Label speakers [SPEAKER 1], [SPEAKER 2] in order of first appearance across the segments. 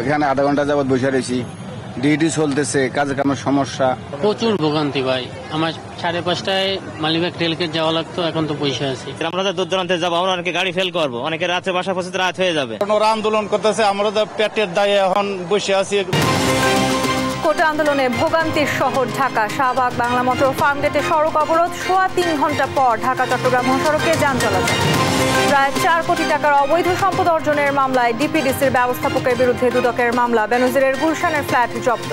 [SPEAKER 1] এখানে আধা ঘন্টা যাবত বসে রয়েছি, ডিউটি চলতেছে, কাজে কামের সমস্যা
[SPEAKER 2] প্রচুর ভোগান্তি ভাই। আমার 5:30টায় মালিবাগ রেলগেট যাওয়া লাগতো, এখন তো বসে আছি।
[SPEAKER 3] আমরা দূর দূরান্তে যাবো, আমরা অনেকে গাড়ি ফেল করবো, অনেকে রাতে বাসা পৌঁছতে রাত হয়ে যাবে।
[SPEAKER 1] ওরা আন্দোলন করতেছে, আমরা তো পেটের দায়ে এখন বসে আছি।
[SPEAKER 4] কোটা আন্দোলনে ভোগান্তির শহর ঢাকা। শাহবাগ বাংলা মোটর ফার্মগেটে সড়ক অবরোধ, 3.25 ঘন্টা পর ঢাকা চট্টগ্রাম মহাসড়কে যান চলাচল। প্রায় 4 কোটি টাকার অবৈধ সম্পদ অর্জনের মামলায় ডিপিডিসির ব্যবস্থাপকের বিরুদ্ধে দুদকের মামলা। বেনজিরের গুলশানের ফ্ল্যাট জব্দ।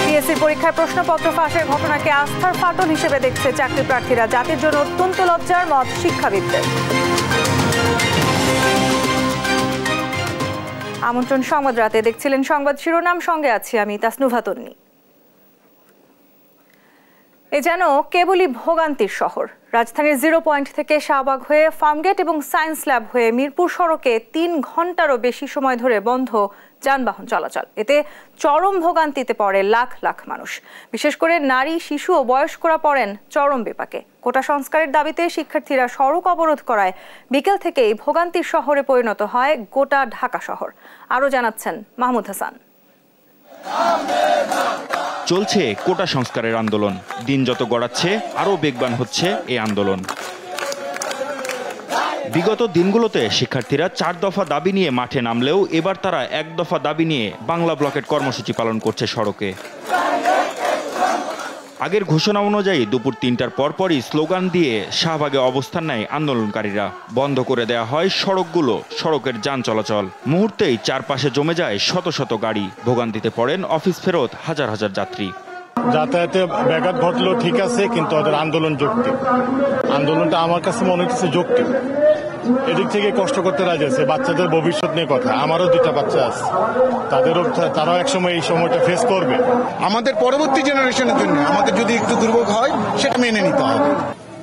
[SPEAKER 4] পিএসসির পরীক্ষার প্রশ্নপত্র ফাঁসের ঘটনাকে আস্থার ফাটল হিসেবে দেখছে চাকরি প্রার্থীরা। জাতির জন্য অত্যন্ত লজ্জার মত শিক্ষাবিদদের। আমন্ত্রণ সংবাদ রাতে, দেখছিলেন সংবাদ শিরোনাম, সঙ্গে আছি আমি তাসনুভা তন্নি। এ যেন কেবলই ভোগান্তির শহর। রাজধানীর 0 পয়েন্ট থেকে শাহবাগ হয়ে ফার্মগেট এবং সায়েন্স ল্যাব হয়ে মিরপুর সড়কে 3 ঘন্টারও বেশি সময় ধরে বন্ধ যানবাহন চলাচল। এতে চরম ভোগান্তিতে পড়ে লাখ লাখ মানুষ। বিশেষ করে নারী, শিশু ও বয়স্করা পড়েন চরম বিপাকে। কোটা সংস্কারের দাবিতে শিক্ষার্থীরা সড়ক অবরোধ করায় বিকেল থেকেই ভোগান্তির শহরে পরিণত হয় গোটা ঢাকা শহর। আরও জানাচ্ছেন মাহমুদ হাসান।
[SPEAKER 5] চলছে কোটা সংস্কারের আন্দোলন। দিন যত গড়াচ্ছে আরও বেগবান হচ্ছে এই আন্দোলন। বিগত দিনগুলোতে শিক্ষার্থীরা 4 দফা দাবি নিয়ে মাঠে নামলেও এবার তারা 1 দফা দাবি নিয়ে বাংলা ব্লকেট কর্মসূচি পালন করছে সড়কে। আগের ঘোষণা অনুযায়ী দুপুর 3টার পরপরই স্লোগান দিয়ে শাহবাগে অবস্থান নেয় আন্দোলনকারীরা। বন্ধ করে দেওয়া হয় সড়কগুলো, সড়কের যান চলাচল। মুহূর্তেই চারপাশে জমে যায় শত শত গাড়ি। ভোগান্তিতে পড়েন অফিস ফেরত হাজার হাজার যাত্রী।
[SPEAKER 6] যাতায়াতে ব্যাঘাত ঘটলো ঠিক আছে, কিন্তু ওদের আন্দোলন যৌক্তিক। আন্দোলনটা আমার কাছে মনে হচ্ছে যৌক্তিক। এদিক থেকে কষ্ট করতে রাজি আছে। বাচ্চাদের ভবিষ্যৎ নিয়ে কথা, আমারও 2টা বাচ্চা আছে, তারাও একসময় এই সময়টা ফেস করবে।
[SPEAKER 7] আমাদের পরবর্তী জেনারেশনের জন্য আমাদের যদি একটু দুর্ভোগ হয় সেটা মেনে নিতে হবে।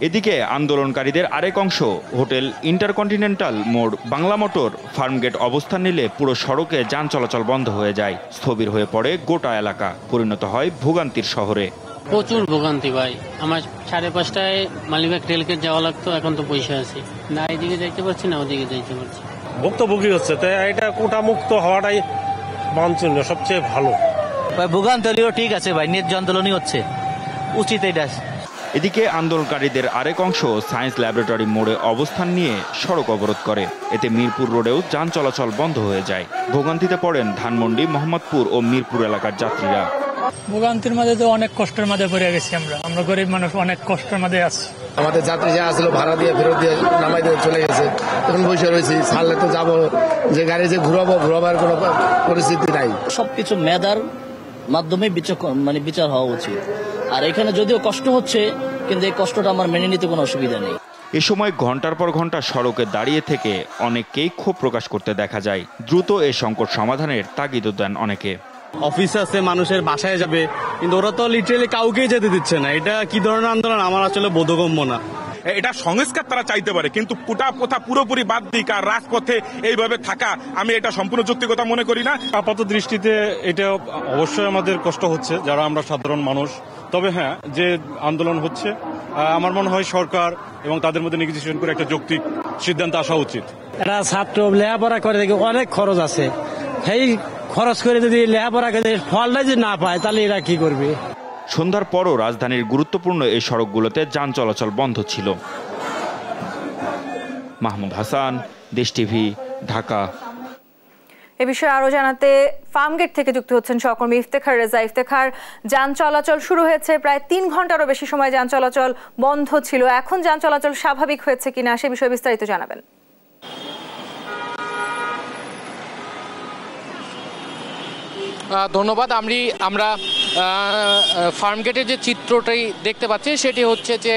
[SPEAKER 5] এদিকে আন্দোলনকারীদের আরেক অংশ হোটেল ইন্টারকন্টিনেন্টাল মোড় বাংলা মোটর ফার্মগেট অবস্থান নিলে পুরো সড়কে যান চলাচল বন্ধ হয়ে যায়। স্থবির হয়ে পড়ে গোটা এলাকা, পরিণত হয় ভোগান্তির শহরে।
[SPEAKER 2] প্রচুর ভোগান্তি ভাই। আমার 5:30টায় মালিবাগ রেলগেট যাওয়া লাগতো, এখন তো বসে আছি। না এদিকে যাইতে পারছি না ওদিকে যাইতে পারছি।
[SPEAKER 3] ভুক্তভোগী হচ্ছে, তাই এটা কোটা মুক্ত হওয়াটাই বাঞ্ছনীয়, সবচেয়ে ভালো।
[SPEAKER 8] ভোগান্তিও ঠিক আছে ভাই, ন্যায্য আন্দোলনই হচ্ছে, উচিত এটা।
[SPEAKER 5] এদিকে আন্দোলনকারীদের আরেক অংশ সায়েন্স ল্যাবরেটরি মোড়ে অবস্থান নিয়ে সড়ক অবরোধ করে। এতে মিরপুর রোডেও যান চলাচল বন্ধ হয়ে যায়। ভোগান্তিতে পড়েন ধানমন্ডি, মোহাম্মদপুর ও মিরপুর এলাকার যাত্রীরা।
[SPEAKER 9] ভোগান্তির মাঝে তো অনেক কষ্টের মাঝে পড়ে গেছি আমরা গরিব মানুষ, অনেক কষ্টের মাঝে আছি।
[SPEAKER 10] আমাদের যাত্রী যা আসলো ভাড়া দিয়ে ফেরত দিয়ে নামাই দিয়ে চলে গেছে, তখন বসে রয়েছি। ছাড়লে তো যাবো, যে গাড়ি যে ঘুরাবার কোনো পরিস্থিতি নাই।
[SPEAKER 8] সবকিছু মেধার মাধ্যমে বিচার হওয়া উচিত। আর এখানে যদিও কষ্ট হচ্ছে, কিন্তু এই কষ্টটা আমার মেনে নিতে কোনো অসুবিধা নেই।
[SPEAKER 5] এ সময় ঘন্টার পর ঘন্টা সড়কে দাঁড়িয়ে থেকে অনেককেই ক্ষোভ প্রকাশ করতে দেখা যায়। দ্রুত এ সংকট সমাধানের তাগিদ দেন অনেকে।
[SPEAKER 3] অফিস আছে, মানুষের বাসায় যাবে, কিন্তু ওরা তো লিটারেলি কাউকেই যেতে দিচ্ছে না। এটা কি ধরনের আন্দোলন আমার আসলে বোধগম্য না।
[SPEAKER 11] এটা সংস্কার তারা চাইতে পারে, কিন্তু পুটা প্রথা পুরোপুরি বাদ দিক আর রাজপথে এইভাবে থাকা, আমি এটা সম্পূর্ণ যৌক্তিকতা মনে করি না।
[SPEAKER 6] আপাত দৃষ্টিতে এটা অবশ্যই আমাদের কষ্ট হচ্ছে, যারা আমরা সাধারণ মানুষ। তবে হ্যাঁ, যে আন্দোলন হচ্ছে, আমার মনে হয় সরকার এবং তাদের মধ্যে নেগোসিয়েশন করে একটা যৌক্তিক সিদ্ধান্ত আসা উচিত।
[SPEAKER 9] এরা ছাত্র লেখাপড়া করে দেখে অনেক খরচ আছে, সেই খরচ করে যদি লেখাপড়া করে ফলটা যদি না পায়, তাহলে এরা কি করবে?
[SPEAKER 5] সন্ধ্যার পরও রাজধানীর গুরুত্বপূর্ণ এই সড়কগুলোতে যান চলাচল বন্ধ ছিল। মাহমুদ হাসান, দেশ টিভি, ঢাকা।
[SPEAKER 4] এ বিষয়ে আরো জানাতে ফার্মগেট থেকে যুক্ত হচ্ছেন সহকর্মী ইফতেখার রেজা। ইফতেখার, যান চলাচল শুরু হয়েছে, প্রায় 3 ঘন্টারও বেশি সময় যান চলাচল বন্ধ ছিল। এখন যান চলাচল স্বাভাবিক হয়েছে কিনা সে বিষয়ে বিস্তারিত জানাবেন।
[SPEAKER 12] ধন্যবাদ। আমরা ফার্মগেটের যে চিত্রটাই দেখতে পাচ্ছি, সেটি হচ্ছে যে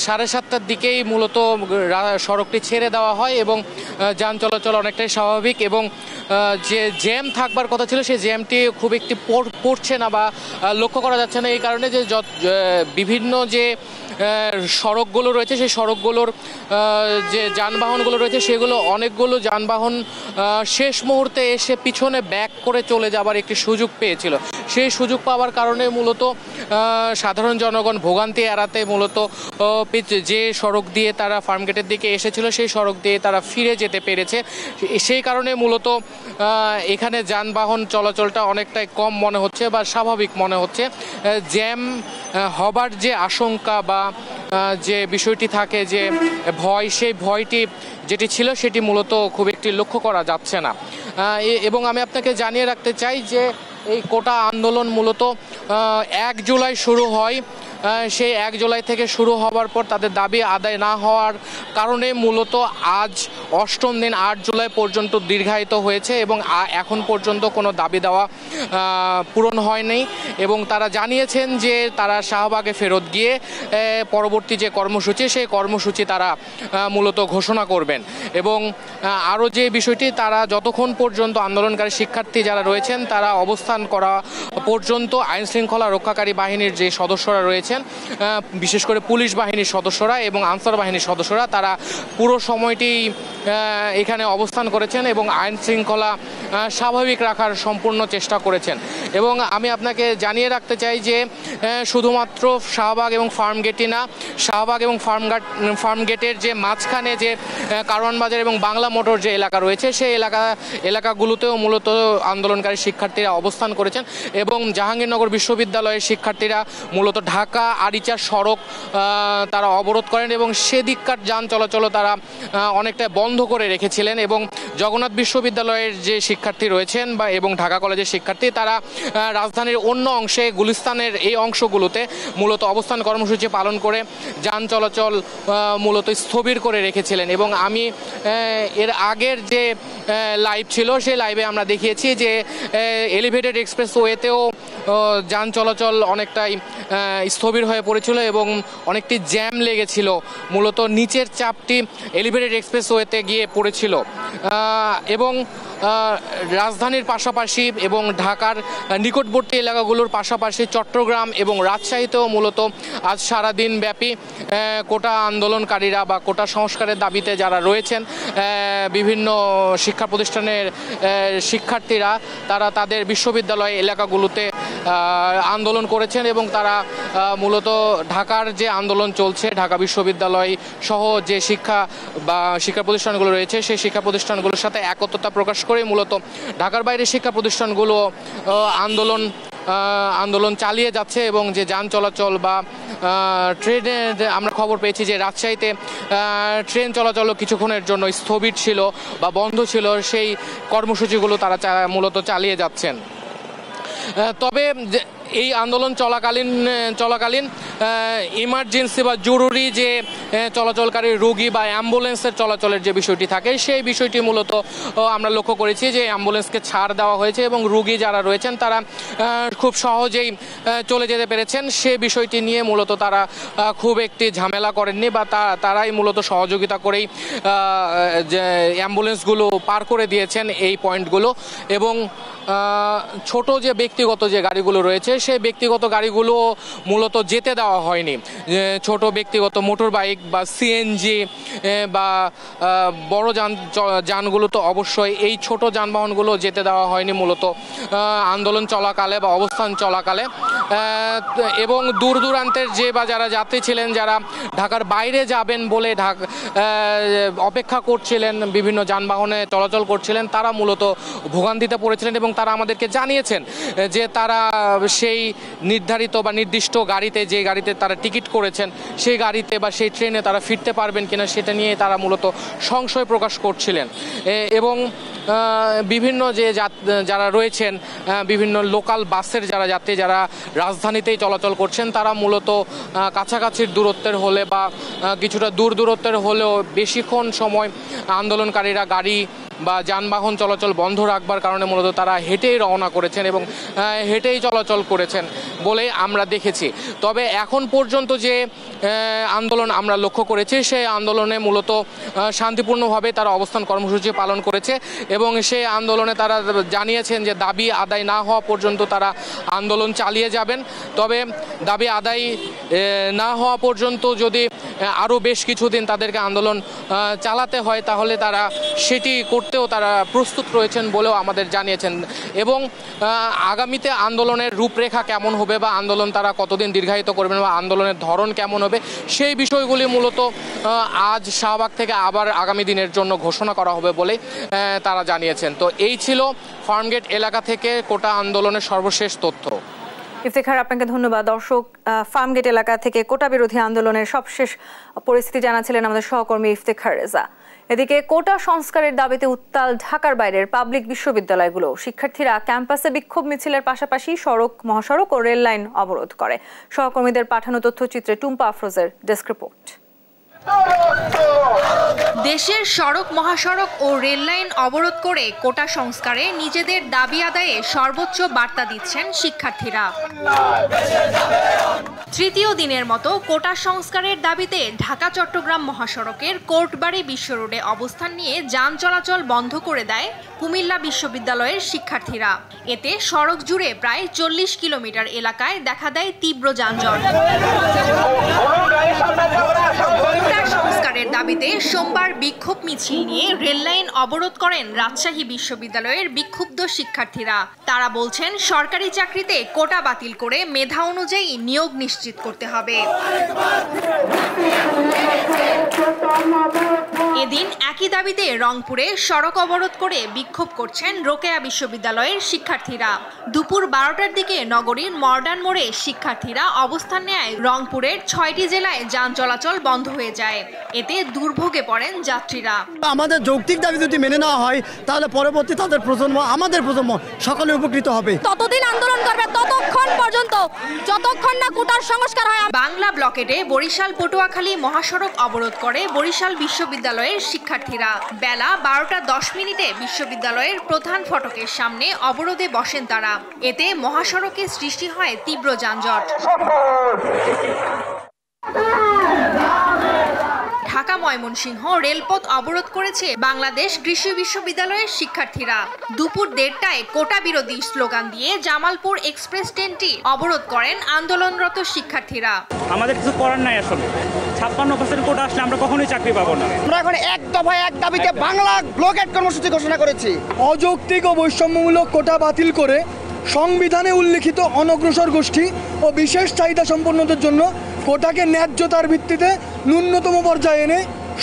[SPEAKER 12] 7:30টার দিকেই মূলত সড়কটি ছেড়ে দেওয়া হয় এবং যান চলাচল অনেকটাই স্বাভাবিক, এবং যে জ্যাম থাকবার কথা ছিল সেই জ্যামটি খুব একটি পড়ছে না বা লক্ষ্য করা যাচ্ছে না। এই কারণে যে বিভিন্ন যে সড়কগুলো রয়েছে, সেই সড়কগুলোর যে যানবাহনগুলো রয়েছে, সেগুলো অনেকগুলো যানবাহন শেষ মুহূর্তে এসে পিছনে ব্যাক করে চলে যাবার একটি সুযোগ পেয়েছিল। সেই সুযোগ পাওয়ার কারণে মূলত সাধারণ জনগণ ভোগান্তি এড়াতে মূলত যে সড়ক দিয়ে তারা ফার্মগেটের দিকে এসেছিল সেই সড়ক দিয়ে তারা ফিরে যেতে পেরেছে। সেই কারণে মূলত এখানে যানবাহন চলাচলটা অনেকটাই কম মনে হচ্ছে বা স্বাভাবিক মনে হচ্ছে। জ্যাম হবার যে আশঙ্কা বা যে বিষয়টি থাকে যে ভয়, সেই ভয়টি যেটি ছিল সেটি মূলত খুব একটি লক্ষ্য করা যাচ্ছে না। এবং আমি আপনাকে জানিয়ে রাখতে চাই যে এই কোটা আন্দোলন মূলত 1 জুলাই শুরু হয়। সেই 1 জুলাই থেকে শুরু হওয়ার পর তাদের দাবি আদায় না হওয়ার কারণে মূলত আজ 8ম দিন 8 জুলাই পর্যন্ত দীর্ঘায়িত হয়েছে এবং এখন পর্যন্ত কোনো দাবি দেওয়া পূরণ হয়নি। এবং তারা জানিয়েছেন যে তারা শাহবাগে ফেরত গিয়ে পরবর্তী যে কর্মসূচি সেই কর্মসূচি তারা মূলত ঘোষণা করবেন। এবং আরও যে বিষয়টি, তারা যতক্ষণ পর্যন্ত আন্দোলনকারী শিক্ষার্থী যারা রয়েছেন তারা অবস্থান করা পর্যন্ত আইন শৃঙ্খলা রক্ষাকারী বাহিনীর যে সদস্যরা রয়েছেন, বিশেষ করে পুলিশ বাহিনীর সদস্যরা এবং আনসার বাহিনীর সদস্যরা, তারা পুরো সময়টি এখানে অবস্থান করেছেন এবং আইন শৃঙ্খলা স্বাভাবিক রাখার সম্পূর্ণ চেষ্টা করেছেন। এবং আমি আপনাকে জানিয়ে রাখতে চাই যে শুধুমাত্র শাহবাগ এবং ফার্মগেটই না, শাহবাগ এবং ফার্মগেটের যে মাঝখানে যে কারওয়ান বাজার এবং বাংলা মোটর যে এলাকা রয়েছে সেই এলাকাগুলোতেও মূলত আন্দোলনকারী শিক্ষার্থীরা অবস্থান করেছেন। এবং জাহাঙ্গীরনগর বিশ্ববিদ্যালয়ের শিক্ষার্থীরা মূলত ঢাকা আরিচা সড়ক তারা অবরোধ করেন এবং সেদিককার যান চলাচলও তারা অনেকটা বন্ধ করে রেখেছিলেন। এবং জগন্নাথ বিশ্ববিদ্যালয়ের যে শিক্ষার্থী রয়েছেন এবং ঢাকা কলেজের শিক্ষার্থী, তারা রাজধানীর অন্য অংশে গুলিস্তানের এই অংশগুলোতে মূলত অবস্থান কর্মসূচি পালন করে যান চলাচল মূলত স্থবির করে রেখেছিলেন। এবং আমি এর আগের যে লাইভ ছিল সেই লাইভে আমরা দেখিয়েছি যে এলিভেটেড এক্সপ্রেসওয়েতেও যান চলাচল অনেকটাই স্থবির হয়ে পড়েছিল এবং অনেকটি জ্যাম লেগেছিল। মূলত নিচের চাপটি এলিভেটেড এক্সপ্রেসওয়েতে গিয়ে পড়েছিল। এবং রাজধানীর পাশাপাশি এবং ঢাকার নিকটবর্তী এলাকাগুলোর পাশাপাশি চট্টগ্রাম এবং রাজশাহীতেও মূলত আজ সারাদিন ব্যাপী কোটা আন্দোলনকারীরা বা কোটা সংস্কারের দাবিতে যারা রয়েছেন বিভিন্ন শিক্ষা প্রতিষ্ঠানের শিক্ষার্থীরা, তারা তাদের বিশ্ববিদ্যালয় এলাকাগুলোতে আন্দোলন করেছেন। এবং তারা মূলত ঢাকার যে আন্দোলন চলছে, ঢাকা বিশ্ববিদ্যালয় সহ যে শিক্ষা প্রতিষ্ঠানগুলো রয়েছে সেই শিক্ষা প্রতিষ্ঠানগুলোর সাথে একত্রতা প্রকাশ করে মূলত ঢাকার বাইরে শিক্ষা প্রতিষ্ঠানগুলো আন্দোলন চালিয়ে যাচ্ছে। এবং যে যান চলাচল বা ট্রেনে আমরা খবর পেয়েছি যে রাজশাহীতে ট্রেন চলাচলও কিছুক্ষণের জন্য স্থবির ছিল বা বন্ধ ছিল, সেই কর্মসূচিগুলো তারা মূলত চালিয়ে যাচ্ছেন। তবে এই আন্দোলন চলাকালীন ইমার্জেন্সি বা জরুরি যে চলাচলকারী রোগী বা অ্যাম্বুলেন্সের চলাচলের যে বিষয়টি থাকে সেই বিষয়টি মূলত আমরা লক্ষ্য করেছি যে অ্যাম্বুলেন্সকে ছাড় দেওয়া হয়েছে এবং রোগী যারা রয়েছেন তারা খুব সহজেই চলে যেতে পেরেছেন। সে বিষয়টি নিয়ে মূলত তারা খুব একটি ঝামেলা করেননি বা তারাই মূলত সহযোগিতা করেই যে অ্যাম্বুলেন্সগুলো পার করে দিয়েছেন এই পয়েন্টগুলো। এবং ছোট যে ব্যক্তিগত যে গাড়িগুলো রয়েছে সেই ব্যক্তিগত গাড়িগুলো মূলত যেতে দেওয়া হয়নি। ছোট ব্যক্তিগত মোটর বাইক বা সিএনজি বা বড় যানগুলো তো অবশ্যই, এই ছোট যানবাহনগুলো যেতে দেওয়া হয়নি মূলত আন্দোলন চলাকালে বা অবস্থান চলাকালে। এবং দূর দূরান্তের যে বা যারা যাত্রী ছিলেন, যারা ঢাকার বাইরে যাবেন বলে অপেক্ষা করছিলেন, বিভিন্ন যানবাহনে চলাচল করছিলেন, তারা মূলত ভোগান্তিতে পড়েছিলেন। এবং তারা আমাদেরকে জানিয়েছেন যে তারা সেই নির্ধারিত বা নির্দিষ্ট গাড়িতে, যে গাড়িতে তারা টিকিট করেছেন সেই গাড়িতে বা সেই ট্রেনে তারা ফিরতে পারবেন কিনা সেটা নিয়ে তারা মূলত সংশয় প্রকাশ করছিলেন। এবং বিভিন্ন যে যারা রয়েছেন, বিভিন্ন লোকাল বাসের যারা যাত্রী যারা রাজধানীতেই চলাচল করছেন, তারা মূলত কাছাকাছির দূরত্বের হলে বা কিছুটা দূরত্বের হলেও বেশিক্ষণ সময় আন্দোলনকারীরা গাড়ি বা যানবাহন চলাচল বন্ধ রাখবার কারণে মূলত তারা হেঁটেই রওনা করেছেন এবং হেঁটেই চলাচল করেছেন বলে আমরা দেখেছি। তবে এখন পর্যন্ত যে আন্দোলন আমরা লক্ষ্য করেছি সেই আন্দোলনে মূলত শান্তিপূর্ণভাবে তারা অবস্থান কর্মসূচি পালন করেছে এবং সেই আন্দোলনে তারা জানিয়েছেন যে দাবি আদায় না হওয়া পর্যন্ত তারা আন্দোলন চালিয়ে যাবেন। তবে দাবি আদায় না হওয়া পর্যন্ত যদি আরও বেশ কিছুদিন তাদেরকে আন্দোলন চালাতে হয় তাহলে তারা সেটি করতে তেও তারা প্রস্তুত রয়েছেন বলেও আমাদের জানিয়েছেন। এবং আগামীতে আন্দোলনের রূপরেখা কেমন হবে বা আন্দোলন তারা কতদিন দীর্ঘায়িত করবেন বা আন্দোলনের ধরন কেমন হবে সেই বিষয়গুলি মূলত আজ শাহবাগ থেকে আবার আগামী দিনের জন্য ঘোষণা করা হবে বলে তারা জানিয়েছেন। তো এই ছিল ফার্মগেট এলাকা থেকে কোটা আন্দোলনের সর্বশেষ তথ্য।
[SPEAKER 4] ইফতেখার, আপনাকে ধন্যবাদ। দর্শক, ফার্মগেট এলাকা থেকে কোটা বিরোধী আন্দোলনের সবশেষ পরিস্থিতি জানাচ্ছিলেন আমাদের সহকর্মী ইফতেখার রেজা। এদিকে কোটা সংস্কারের দাবিতে উত্তাল ঢাকার বাইরের পাবলিক বিশ্ববিদ্যালয়গুলো। শিক্ষার্থীরা ক্যাম্পাসে বিক্ষোভ মিছিলের পাশাপাশি সড়ক, মহাসড়ক ও রেল লাইন অবরোধ করে। সহকর্মীদের পাঠানো তথ্যচিত্রে টুম্পা আফরোজের ডেস্ক রিপোর্ট।
[SPEAKER 13] দেশের সড়ক, মহাসড়ক ও রেল লাইন অবরোধ করে কোটা সংস্কারে নিজেদের দাবি আদায়ে সর্বোচ্চ বার্তা দিচ্ছেন শিক্ষার্থীরা। তৃতীয় দিনের মতো কোটা সংস্কারের দাবিতে ঢাকা চট্টগ্রাম মহাসড়কের কোর্টবাড়ি বিশ্ব রোডে অবস্থান নিয়ে যান চলাচল বন্ধ করে দেয় কুমিল্লা বিশ্ববিদ্যালয়ের শিক্ষার্থীরা। এতে সড়ক জুড়ে প্রায় 40 কিলোমিটার এলাকায় দেখা দেয় তীব্র যানজট। কোটা সংস্কারের দাবিতে সোমবার বিক্ষোভ মিছিল নিয়ে রেল লাইন অবরোধ করেন রাজশাহী বিশ্ববিদ্যালয়ের বিক্ষুব্ধ শিক্ষার্থীরা। তারা বলছেন, সরকারি চাকরিতে কোটা বাতিল করে মেধা অনুযায়ী নিয়োগ নিশ্চিত করতে হবে। এদিন একই দাবিতে রংপুরে সড়ক অবরোধ করে বিক্ষোভ করছেন রোকেয়া বিশ্ববিদ্যালয়ের শিক্ষার্থীরা। দুপুর 12টার দিকে নগরীর মডার্ন মোড়ে শিক্ষার্থীরা অবস্থান নেয়। রংপুরের 6টি জেলায় যান চলাচল বন্ধ হয়ে যায়। এতে দুর্ভোগে পড়েন যাত্রীরা।
[SPEAKER 14] আমাদের যৌক্তিক দাবি যদি মেনে নেওয়া হয় তাহলে পরবর্তী তাদের প্রজন্ম, আমাদের প্রজন্ম সকলে উপকৃত হবে।
[SPEAKER 13] ততদিন আন্দোলন করবে ততক্ষণ পর্যন্ত যতক্ষণ না কোটার সংস্কার হয়। বাংলা ব্লকেটে বরিশাল পটুয়াখালী মহাসড়ক অবরোধ করে বরিশাল বিশ্ববিদ্যালয়ের শিক্ষার্থীরা। বেলা 12টা10 বিশ্ববিদ্যালয়ের প্রধান ফটকের সামনে অবরোধে বসেন তারা। এতে মহাসড়কে সৃষ্টি হয় তীব্র যানজট। ঢাকা ময়মনসিংহ রেলপথ অবরোধ করেছে বাংলাদেশ কৃষি বিশ্ববিদ্যালয়ের শিক্ষার্থীরা। দুপুর 1টায় কোটা বিরোধী স্লোগান দিয়ে জামালপুর এক্সপ্রেস ট্রেনটি অবরোধ করেন আন্দোলনরত শিক্ষার্থীরা।
[SPEAKER 3] আমাদের কিছু করার নাই, আসলে 56% কোটা আসলে আমরা কখনোই চাকরি পাবো না।
[SPEAKER 14] আমরা এখন এক দফায় এক দাবিতে বাংলা ব্লকেট কর্মসূচি ঘোষণা করেছি। অযৌক্তিক ও বৈষম্যমূলক কোটা বাতিল করে সংবিধানে উল্লিখিত অনগ্রসর গোষ্ঠী ও বিশেষ চাহিদা সম্পন্নদের জন্য কোটাকে ন্যায্যতার ভিত্তিতে ন্যূনতম পর্যায়ে এনে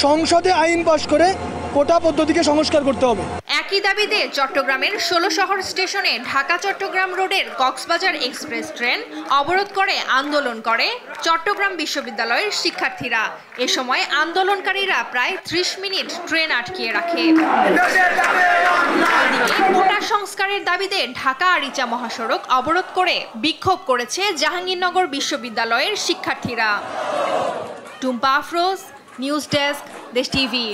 [SPEAKER 14] সংসদে আইন পাশ করে কোটা পদ্ধতিকে সংস্কার করতে হবে।
[SPEAKER 13] একই দাবিতে চট্টগ্রামের 16 শহর স্টেশনে ঢাকা চট্টগ্রাম রোডের কক্সবাজার এক্সপ্রেস ট্রেন অবরোধ করে আন্দোলন করে চট্টগ্রাম বিশ্ববিদ্যালয়ের শিক্ষার্থীরা। এ সময় আন্দোলনকারীরা প্রায় 30 মিনিট ট্রেন আটকিয়ে রাখে। কোটা সংস্কারের দাবিতে ঢাকা আরিচা মহাসড়ক অবরোধ করে বিক্ষোভ করেছে জাহাঙ্গীরনগর বিশ্ববিদ্যালয়ের শিক্ষার্থীরা। টুম্পা আফরোজ, নিউজ ডেস্ক, দেশ টিভি।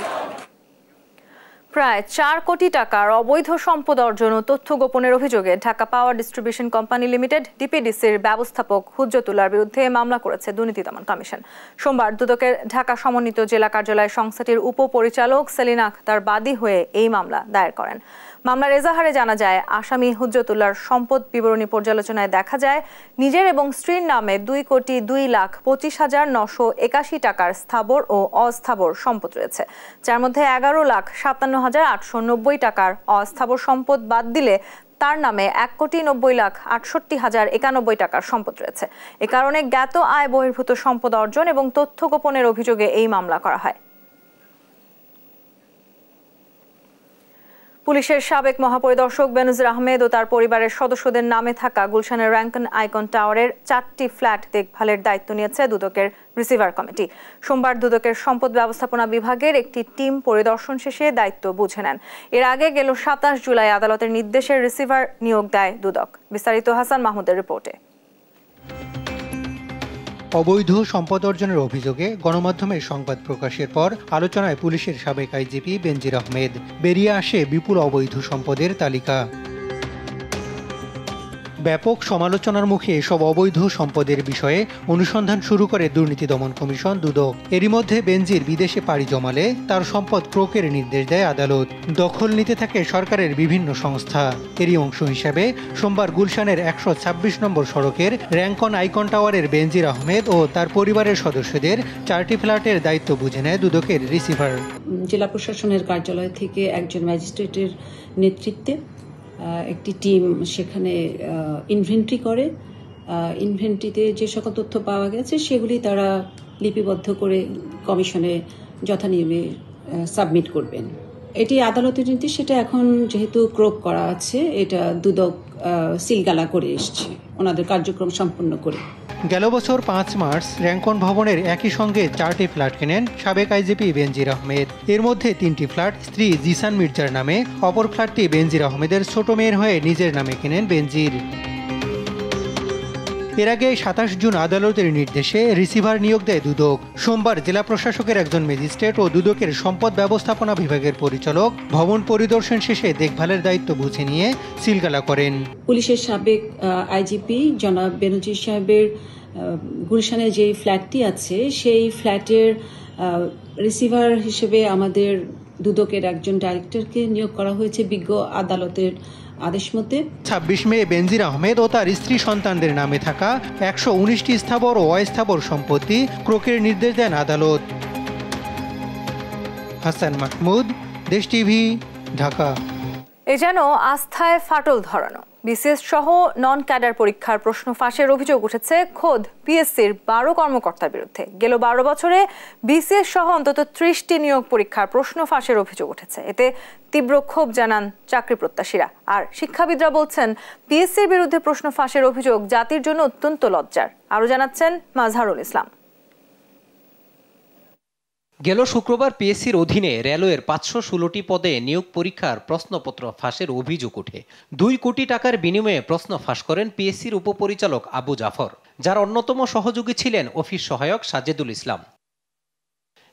[SPEAKER 4] প্রায় 4 কোটি টাকার অবৈধ সম্পদ অর্জন ও তথ্য গোপনের অভিযোগে Dhaka power distribution company limited ডিপিডিসির ব্যবস্থাপক হুজ্জতুল্লাহর বিরুদ্ধে মামলা করেছে দুর্নীতি দমন কমিশন। সোমবার দুদকের ঢাকা সমন্বিত জেলা কার্যালয় সংস্থাটির উপপরিচালক সেলিনা আক্তার বাদী হয়ে এই মামলা দায়ের করেন। মামলার এজাহারে জানা যায়, আসামি হুজ্জতুল্লাহর সম্পদ বিবরণী পর্যালোচনায় দেখা যায় নিজের এবং স্ত্রীর নামে 2,02,25,981 টাকার স্থাবর ও অস্থাবর সম্পদ রয়েছে, যার মধ্যে 11,57,890 টাকার অস্থাবর সম্পদ বাদ দিলে তার নামে 1,90,68,091 টাকার সম্পদ রয়েছে। এ কারণে জ্ঞাত আয় বহির্ভূত সম্পদ অর্জন এবং তথ্য গোপনের অভিযোগে এই মামলা করা হয়। পুলিশের সাবেক মহাপরিদর্শক বেনজির আহমেদ ও তার পরিবারের সদস্যদের নামে থাকা গুলশানের র্যাঙ্কন আইকন টাওয়ারের 4টি ফ্ল্যাট দেখভালের দায়িত্ব নিয়েছে দুদকের রিসিভার কমিটি। সোমবার দুদকের সম্পদ ব্যবস্থাপনা বিভাগের একটি টিম পরিদর্শন শেষে দায়িত্ব বুঝে নেন। এর আগে গেল 27 জুলাই আদালতের নির্দেশে রিসিভার নিয়োগ দেয় দুদক। বিস্তারিত হাসান মাহমুদের রিপোর্টে।
[SPEAKER 15] অবৈধ সম্পদ অর্জনের অভিযোগে গণমাধ্যমে সংবাদ প্রকাশের পর আলোচনায় পুলিশের সাবেক আইজিপি বেনজির আহমেদ। বেরিয়ে আসে বিপুল অবৈধ সম্পদের তালিকা। ব্যাপক সমালোচনার মুখে এসব অবৈধ সম্পদের বিষয়ে অনুসন্ধান শুরু করে দুর্নীতি দমন কমিশন দুদক। এরই মধ্যে বেনজির বিদেশে পাড়ি জমালে তার সম্পদ ক্রোকের নির্দেশ দেয় আদালত। দখল নিতে থাকে সরকারের বিভিন্ন সংস্থা। এরই অংশ হিসেবে সোমবার গুলশানের 126 নম্বর সড়কের র্যাঙ্কন আইকন টাওয়ারের বেনজির আহমেদ ও তার পরিবারের সদস্যদের 4টি ফ্ল্যাটের দায়িত্ব বুঝে নেয় দুদকের রিসিভার।
[SPEAKER 16] জেলা প্রশাসনের কার্যালয় থেকে একজন ম্যাজিস্ট্রেটের নেতৃত্বে একটি টিম সেখানে ইনভেন্টরি করে। ইনভেন্টরিতে যে সকল তথ্য পাওয়া গেছে সেগুলি তারা লিপিবদ্ধ করে কমিশনে যথানিয়মে সাবমিট করবেন। এটি আদালতের নির্দেশ। সেটা এখন যেহেতু ক্রোক করা আছে, এটা দুদক সিলগালা করে এসছে ওনাদের কার্যক্রম সম্পন্ন করে।
[SPEAKER 15] গেল বছর 5 মার্চ র্যাঙ্কন ভবনের একই সঙ্গে 4টি ফ্ল্যাট কেনেন সাবেক আইজিপি বেনজির আহমেদ। এর মধ্যে 3টি ফ্ল্যাট স্ত্রী জিসান মির্জার নামে, অপর ফ্ল্যাটটি বেনজির আহমেদের ছোট মেয়ের হয়ে নিজের নামে কেনেন বেনজির। এর আগে 27 জুন আদালতের নির্দেশে রিসিভার নিয়োগ দেয় দুদক। সোমবার জেলা প্রশাসকের একজন ম্যাজিস্ট্রেট ও দুদকের সম্পদ ব্যবস্থাপনা বিভাগের পরিচালক ভবন পরিদর্শন শেষে দেখভালের দায়িত্ব বুঝে নিয়ে সিলগালা করেন।
[SPEAKER 16] পুলিশের সাবেক আইজিপি জনাব বেনজির সাহেবের গুলশানে যে ফ্ল্যাটটি আছে সেই ফ্ল্যাটের রিসিভার হিসেবে আমাদের দুদকের একজন ডাইরেক্টরকে নিয়োগ করা হয়েছে বিজ্ঞ আদালতের আদেশ মতে। 26
[SPEAKER 15] মে বেনজির আহমেদ ও তার স্ত্রী সন্তানদের নামে থাকা 119টি স্থাবর ও অস্থাবর সম্পত্তি ক্রোকের নির্দেশ দেন আদালত। হাসান মাহমুদ, দেশ টিভি, ঢাকা।
[SPEAKER 4] এ যেন আস্থায় ফাটল ধরানো। বিসিএস সহ নন ক্যাডার পরীক্ষার প্রশ্ন ফাঁসের অভিযোগ উঠেছে খোদ পিএসসির 12 কর্মকর্তার বিরুদ্ধে। গেল 12 বছরে বিসিএস সহ অন্তত 30টি নিয়োগ পরীক্ষার প্রশ্ন ফাঁসের অভিযোগ উঠেছে। এতে তীব্র ক্ষোভ জানান চাকরি প্রত্যাশীরা। আর শিক্ষাবিদরা বলছেন, পিএসসির বিরুদ্ধে প্রশ্ন ফাঁসের অভিযোগ জাতির জন্য অত্যন্ত লজ্জার। আরও জানাচ্ছেন মাজহারুল ইসলাম।
[SPEAKER 17] গেল শুক্রবার পিএসসির অধীনে রেলওয়ের 516টি পদে নিয়োগ পরীক্ষার প্রশ্নপত্র ফাঁসের অভিযোগ ওঠে। 2 কোটি টাকার বিনিময়ে প্রশ্ন ফাঁস করেন পিএসসির উপপরিচালক আবু জাফর, যার অন্যতম সহযোগী ছিলেন অফিস সহায়ক সাজেদুল ইসলাম।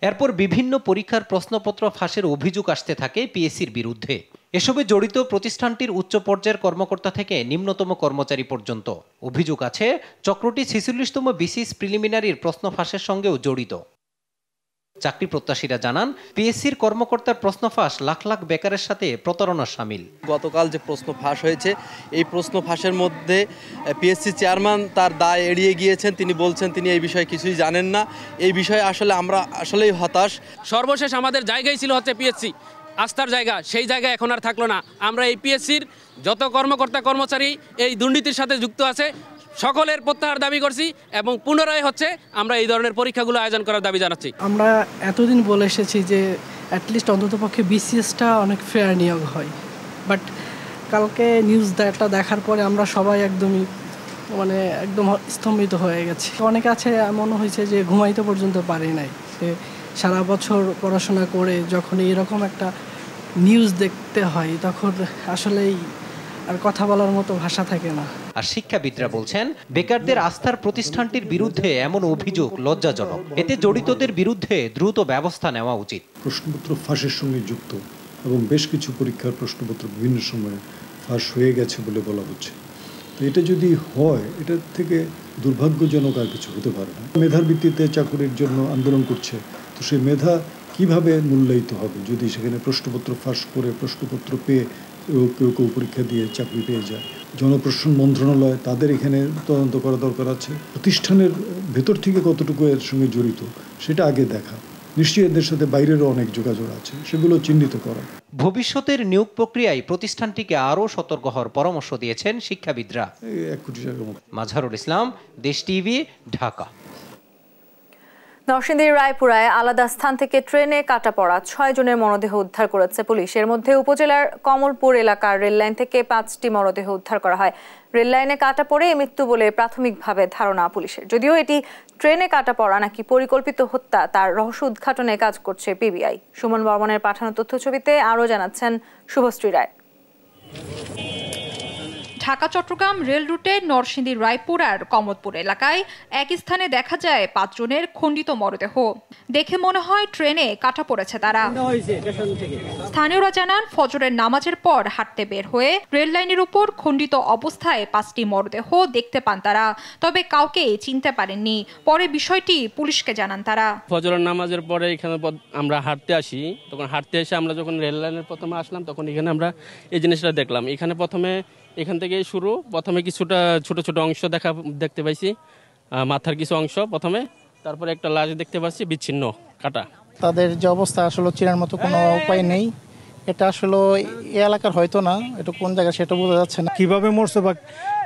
[SPEAKER 17] এরপর বিভিন্ন পরীক্ষার প্রশ্নপত্র ফাঁসের অভিযোগ আসতে থাকে পিএসসির বিরুদ্ধে। এসবে জড়িত প্রতিষ্ঠানটির উচ্চ পর্যায়ের কর্মকর্তা থেকে নিম্নতম কর্মচারী পর্যন্ত। অভিযোগ আছে চক্রটি 46তম বিসিএস প্রিলিমিনারির প্রশ্ন ফাঁসের সঙ্গেও জড়িত। চাকরি প্রত্যাশীরা জানান, পিএসসির কর্মকর্তার প্রশ্ন ফাঁস লাখ লাখ বেকারের সাথে প্রতারণার শামিল।
[SPEAKER 18] গতকাল যে প্রশ্ন ফাঁস হয়েছে, এই প্রশ্ন ফাঁসের মধ্যে পিএসসি চেয়ারম্যান তার দায় এড়িয়ে গিয়েছেন। তিনি বলছেন তিনি এই বিষয়ে কিছুই জানেন না। এই বিষয়ে আসলে আমরা আসলেই হতাশ।
[SPEAKER 19] সর্বশেষ আমাদের জায়গায় ছিল হচ্ছে পিএসসি, আস্থার জায়গা, সেই জায়গা এখন আর থাকলো না। আমরা এই পিএসসির যত কর্মকর্তা কর্মচারী এই দুর্নীতির সাথে যুক্ত আছে সকলের প্রত্যাহার দাবি করছি এবং পুনরায় হচ্ছে আমরা এই ধরনের পরীক্ষাগুলো আয়োজন করার দাবি জানাচ্ছি।
[SPEAKER 20] আমরা এতদিন বলে এসেছি যে অ্যাটলিস্ট অন্ততপক্ষে বিসিএসটা অনেক ফেয়ার নিয়োগ হয়, বাট কালকে নিউজটা দেখার পরে আমরা সবাই একদম স্তম্ভিত হয়ে গেছি। অনেকে আছে এমনও হয়েছে যে ঘুমাইতে পর্যন্ত পারে নাই, যে সারা বছর পড়াশোনা করে যখন এরকম একটা নিউজ দেখতে হয় তখন আসলেই আর কথা বলার মতো ভাষা থাকে না।
[SPEAKER 17] আর শিক্ষাবিদরা বলছেন, বেকারদের আস্থার প্রতিষ্ঠানটির বিরুদ্ধে এমন অভিযোগ লজ্জাজনক। এতে জড়িতদের বিরুদ্ধে দ্রুত ব্যবস্থা নেওয়া উচিত।
[SPEAKER 21] প্রশ্নপত্র ফাঁসের সঙ্গে যুক্ত এবং বেশ কিছু পরীক্ষার প্রশ্নপত্র বিভিন্ন সময়ে ফাঁস হয়ে গেছে বলে বলা হচ্ছে। তো এটা যদি হয়, এটার থেকে দুর্ভাগ্যজনক আর কিছু হতে পারে না। মেধার ভিত্তিতে চাকরির জন্য আন্দোলন করছে, তো সেই মেধা কিভাবে মূল্যায়িত হবে যদি সেখানে প্রশ্নপত্র ফাঁস করে প্রশ্নপত্র পেয়ে কেউ কেউ পরীক্ষা দিয়ে চাকরি পেয়ে যায়। জনপ্রশাসন মন্ত্রণালয় তাদের এখানে তদন্ত করা দরকার আছে। প্রতিষ্ঠানের ভেতর থেকে কতটুকু এর সঙ্গে জড়িত সেটা আগে দেখা। নিশ্চয়ই এদের সাথে বাইরেরও অনেক যোগাযোগ আছে, সেগুলো চিহ্নিত করা।
[SPEAKER 17] ভবিষ্যতের নিয়োগ প্রক্রিয়ায় প্রতিষ্ঠানটিকে আরও সতর্ক হওয়ার পরামর্শ দিয়েছেন শিক্ষাবিদরা।
[SPEAKER 21] 1 কোটি টাকার মতো।
[SPEAKER 17] মাজহারুল ইসলাম, দেশ টিভি, ঢাকা।
[SPEAKER 4] নরসিংদীর রায়পুরায় আলাদা স্থান থেকে ট্রেনে কাটা পড়া 6 জনের মরদেহ উদ্ধার করেছে পুলিশ। এর মধ্যে উপজেলার কমলপুর এলাকার রেললাইন থেকে 5টি মরদেহ উদ্ধার করা হয়। রেললাইনে কাটা পড়ে মৃত্যু বলে প্রাথমিকভাবে ধারণা পুলিশের। যদিও এটি ট্রেনে কাটা পড়া নাকি পরিকল্পিত হত্যা, তার রহস্য উদ্ঘাটনে কাজ করছে পিবিআই। সুমন বর্মনের পাঠানো তথ্যছবিতে আরও জানাচ্ছেন শুভশ্রী রায়।
[SPEAKER 13] ঢাকা চট্টগ্রাম রেল রুটে নরসিংদী রায়পুর আর কমতপুর এলাকায় এক স্থানে দেখা যায় 5 জনের খণ্ডিত মরদেহ। দেখে মনে হয় ট্রেনে কাটা পড়েছে তারা। স্থানীয়রা জানান ফজরের নামাজের পর হাঁটতে বের হয়ে রেল লাইনের উপর খণ্ডিত অবস্থায় 5টি মরদেহ দেখতে পান তারা, তবে কাউকে চিনতে পারেননি। পরে বিষয়টি পুলিশকে জানান তারা।
[SPEAKER 19] ফজরের নামাজের পরে এখানে আমরা হাঁটতে আসি, তখন হাঁটতে এসে আমরা যখন রেল লাইনের প্রথমে আসলাম তখন এখানে আমরা এই জিনিসটা দেখলাম। এখানে এখান থেকে শুরু, প্রথমে কিছুটা ছোট ছোট অংশ দেখতে পাইছি, মাথার কিছু অংশ প্রথমে, তারপরে একটা লাশ দেখতে পাচ্ছি বিচ্ছিন্ন কাটা।
[SPEAKER 1] তাদের যে অবস্থা আসলে চেনার মতো কোনো উপায় নেই। এটা আসলে এই এলাকার হয়তো না, এটা কোন জায়গা সেটা বোঝা যাচ্ছে না।
[SPEAKER 22] কিভাবে মরছে বা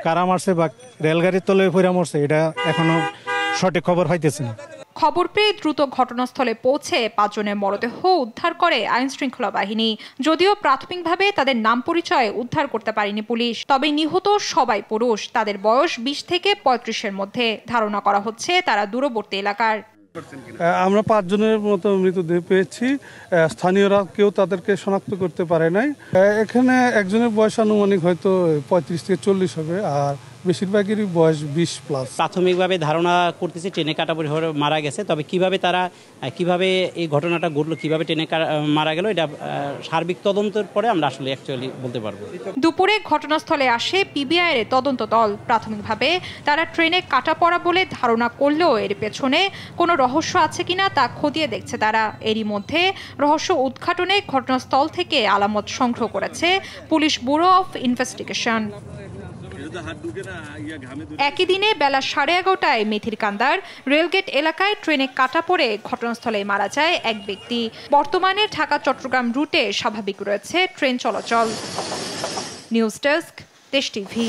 [SPEAKER 22] কারা মারছে বা রেলগাড়ির তলে পড়ে মরছে এটা এখনো সঠিক খবর পাইতেছে না।
[SPEAKER 13] খবর পেয়ে দ্রুত ঘটনাস্থলে পৌঁছে 5 জনের মরদেহ উদ্ধার করে আইন শৃঙ্খলা বাহিনী। যদিও প্রাথমিকভাবে তাদের নাম পরিচয় উদ্ধার করতে পারেনি পুলিশ, তবে নিহত সবাই পুরুষ। তাদের বয়স 20 থেকে 35-এর মধ্যে। ধারণা করা হচ্ছে তারা দূরবর্তী এলাকার।
[SPEAKER 22] আমরা 5 জনের মতো মৃতদেহ পেয়েছি। স্থানীয়রা কেউ তাদেরকে শনাক্ত করতে পারে নাই। এখানে একজনের বয়স আনুমানিক হয়তো 35 থেকে 40 হবে, আর বেশিরভাগেরই বয়স 20+।
[SPEAKER 23] প্রাথমিকভাবে ধারণা করতেছে ট্রেনে কাটা পড়ে মারা গেছে, তবে কিভাবে এই ঘটনাটা ঘটলো, কিভাবে ট্রেনে মারা গেল, এটা সার্বিক তদন্তের পরে আমরা আসলে অ্যাকচুয়ালি বলতে পারবো।
[SPEAKER 13] দুপুরে ঘটনাস্থলে আসে পিবিআই এর তদন্ত দল। প্রাথমিকভাবে তারা ট্রেনে কাটা পড়া বলে ধারণা করলেও এর পেছনে কোনো রহস্য আছে কিনা তা খতিয়ে দেখছে তারা। এরই মধ্যে রহস্য উদ্ঘাটনে ঘটনাস্থল থেকে আলামত সংগ্রহ করেছে পুলিশ ব্যুরো অফ ইনভেস্টিগেশন। একই দিনে বেলা 11:30টায় মেথিরকান্দার রেলগেট এলাকায় ট্রেনে কাটা পড়ে ঘটনাস্থলে মারা যায় এক ব্যক্তি। বর্তমানে ঢাকা চট্টগ্রাম রুটে স্বাভাবিক রয়েছে ট্রেন চলাচল। নিউজ ডেস্ক, দেশ টিভি।